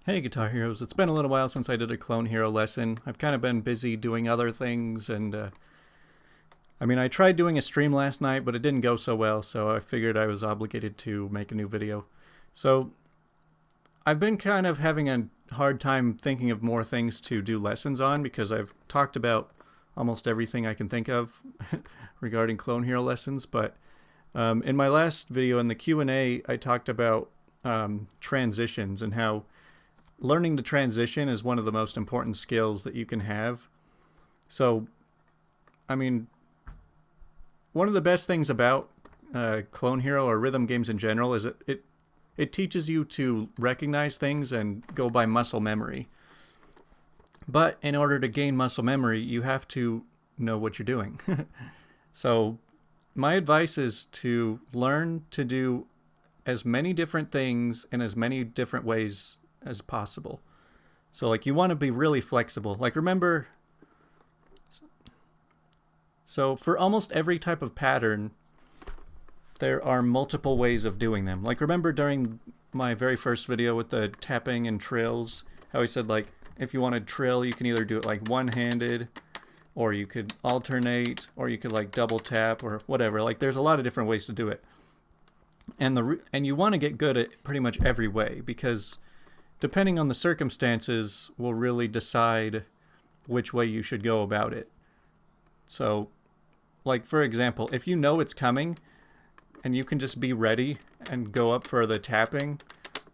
Hey Guitar Heroes, it's been a little while since I did a Clone Hero lesson. I've kind of been busy doing other things and I tried doing a stream last night, but it didn't go so well, so I figured I was obligated to make a new video. So I've been kind of having a hard time thinking of more things to do lessons on because I've talked about almost everything I can think of regarding Clone Hero lessons, but in my last video in the Q&A I talked about transitions and how learning to transition is one of the most important skills that you can have. So, one of the best things about Clone Hero or rhythm games in general is it teaches you to recognize things and go by muscle memory. But in order to gain muscle memory, you have to know what you're doing. So, my advice is to learn to do as many different things in as many different ways as possible. So like you want to be really flexible. Like remember, so for almost every type of pattern, there are multiple ways of doing them. Like remember during my very first video with the tapping and trills, how I said like if you wanted trill, you can either do it like one-handed, or you could alternate, or you could like double tap or whatever. Like there's a lot of different ways to do it. And you want to get good at pretty much every way, because depending on the circumstances will really decide which way you should go about it. So, like for example, if you know it's coming and you can just be ready and go up for the tapping,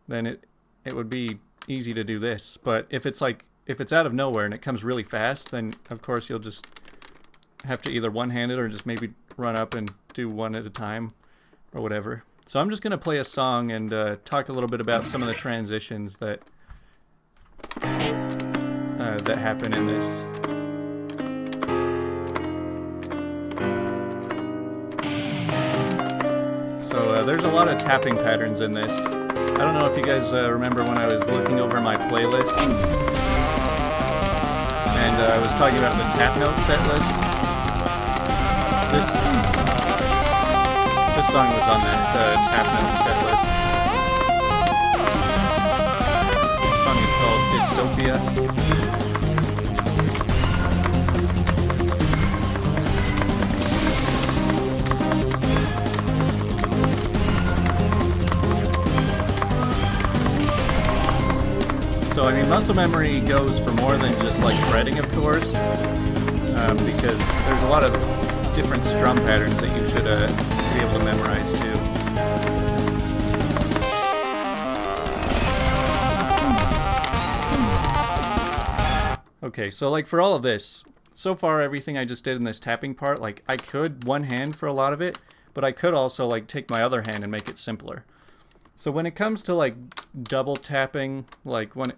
then it would be easy to do this. But if it's out of nowhere and it comes really fast, then of course you'll just have to either one-hand it or just maybe run up and do one at a time or whatever. So I'm just going to play a song and talk a little bit about some of the transitions that happen in this. So there's a lot of tapping patterns in this. I don't know if you guys remember when I was looking over my playlist and I was talking about the tap note set list. This song was on that tap note set list. The song is called Dystopia. So muscle memory goes for more than just like fretting, of course, because there's a lot of different strum patterns that you should be able to memorize too. Okay, so like for all of this, so far everything I just did in this tapping part, like I could one hand for a lot of it, but I could also like take my other hand and make it simpler. So when it comes to like double tapping, like when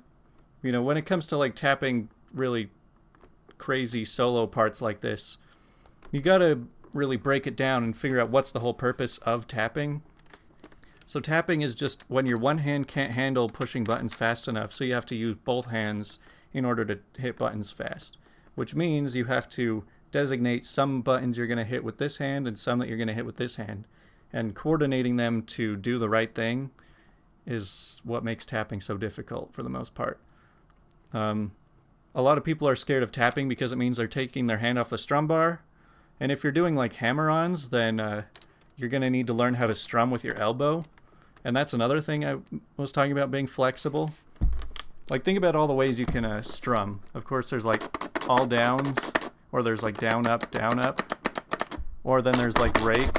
it comes to like tapping really crazy solo parts like this, you gotta really break it down and figure out what's the whole purpose of tapping. So tapping is just when your one hand can't handle pushing buttons fast enough, so you have to use both hands in order to hit buttons fast, which means you have to designate some buttons you're going to hit with this hand and some that you're going to hit with this hand, and coordinating them to do the right thing is what makes tapping so difficult for the most part. A lot of people are scared of tapping because it means they're taking their hand off the strum bar. And if you're doing like hammer-ons, then you're going to need to learn how to strum with your elbow. And that's another thing I was talking about, being flexible. Like think about all the ways you can strum. Of course there's like all downs, or there's like down up, or then there's like rake.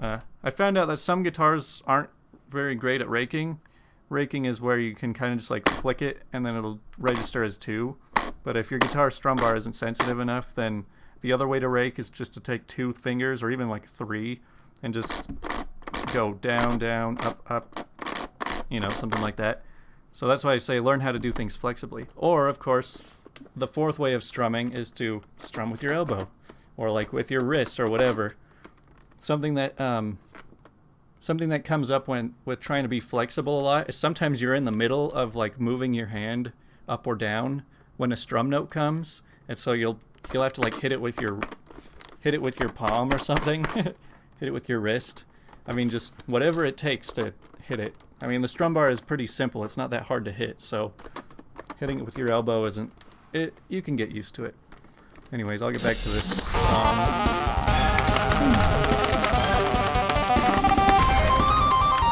I found out that some guitars aren't very great at raking. Raking is where you can kind of just like flick it and then it'll register as 2. But if your guitar strum bar isn't sensitive enough, then the other way to rake is just to take 2 fingers or even like 3 and just go down, down, up, something like that. So that's why I say learn how to do things flexibly. Or, of course, the fourth way of strumming is to strum with your elbow or like with your wrist or whatever. Something that comes up with trying to be flexible a lot is sometimes you're in the middle of like moving your hand up or down when a strum note comes, and so you'll have to like hit it with your palm or something, hit it with your wrist. Just whatever it takes to hit it I mean, the strum bar is pretty simple. It's not that hard to hit, so hitting it with your elbow isn't it. You can get used to it. Anyways, I'll get back to this song.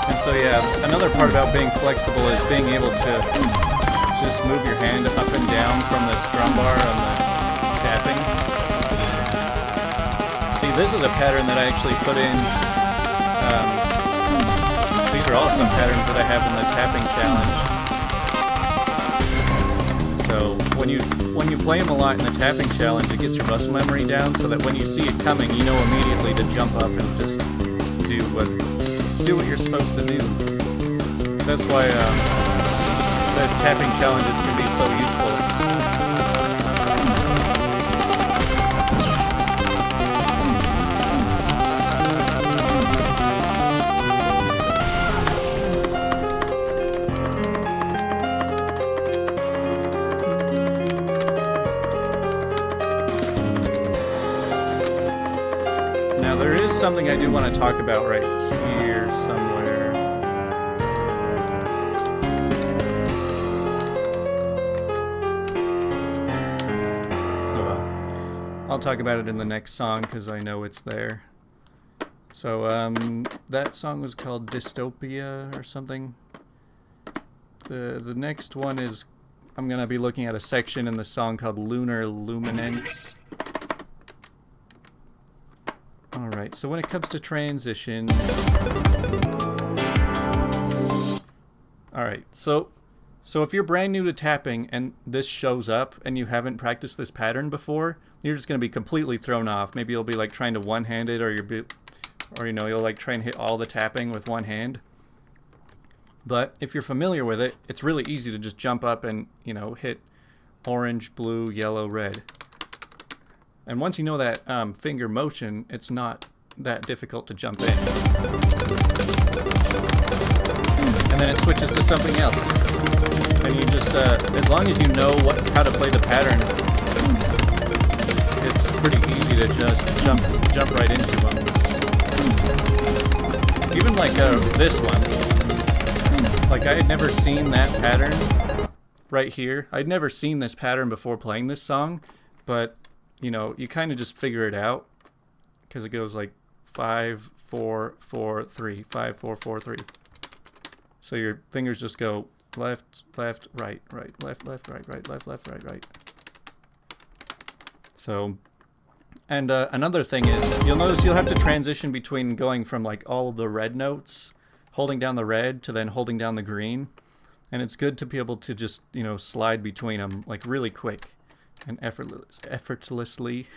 And so yeah, another part about being flexible is being able to just move your hand up and down from the strum bar on the tapping. See, this is a pattern that I actually put in. These are all some patterns that I have in the tapping challenge. So when you play them a lot in the tapping challenge, it gets your muscle memory down, so that when you see it coming, you know immediately to jump up and just do what you're supposed to do. That's why the tapping challenges can be so useful. Now there is something I do want to talk about right here somewhere. Oh well. I'll talk about it in the next song because I know it's there. So that song was called Dystopia or something. The next one is, I'm gonna be looking at a section in the song called Lunar Luminance. Alright, so when it comes to transition... Alright, so if you're brand new to tapping and this shows up and you haven't practiced this pattern before, you're just going to be completely thrown off. Maybe you'll be like trying to one-hand it, or you know, you'll like try and hit all the tapping with one hand. But if you're familiar with it, it's really easy to just jump up and, you know, hit orange, blue, yellow, red. And once you know that finger motion, it's not that difficult to jump in. And then it switches to something else. And you just, as long as you know how to play the pattern, it's pretty easy to just jump right into them. Even like this one. Like I had never seen that pattern right here. I'd never seen this pattern before playing this song, but you know, you kind of just figure it out because it goes like 5, 4, 4, 3, 5, 4, 4, 3. So your fingers just go left, left, right, right, left, left, right, right, left, left, right, right. So, and another thing is, you'll notice you'll have to transition between going from like all the red notes, holding down the red, to then holding down the green. And it's good to be able to just, you know, slide between them like really quick and effortlessly.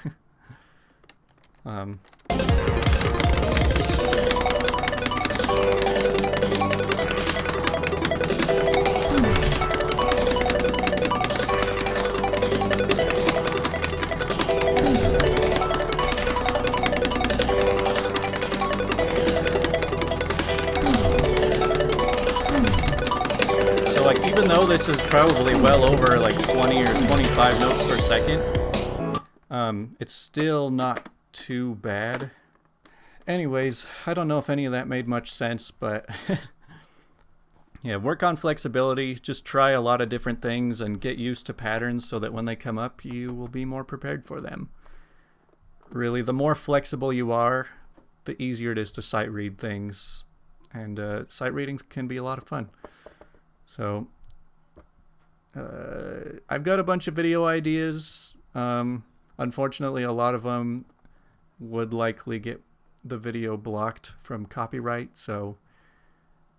So like, even though this is probably well over like 20 or 25 notes per second, it's still not too bad. Anyways, I don't know if any of that made much sense, but yeah, work on flexibility. Just try a lot of different things and get used to patterns so that when they come up, you will be more prepared for them. Really, the more flexible you are, the easier it is to sight read things. And sight readings can be a lot of fun. So, I've got a bunch of video ideas. Unfortunately, a lot of them would likely get the video blocked from copyright, so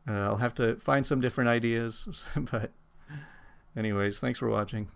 I'll have to find some different ideas. But anyways, thanks for watching.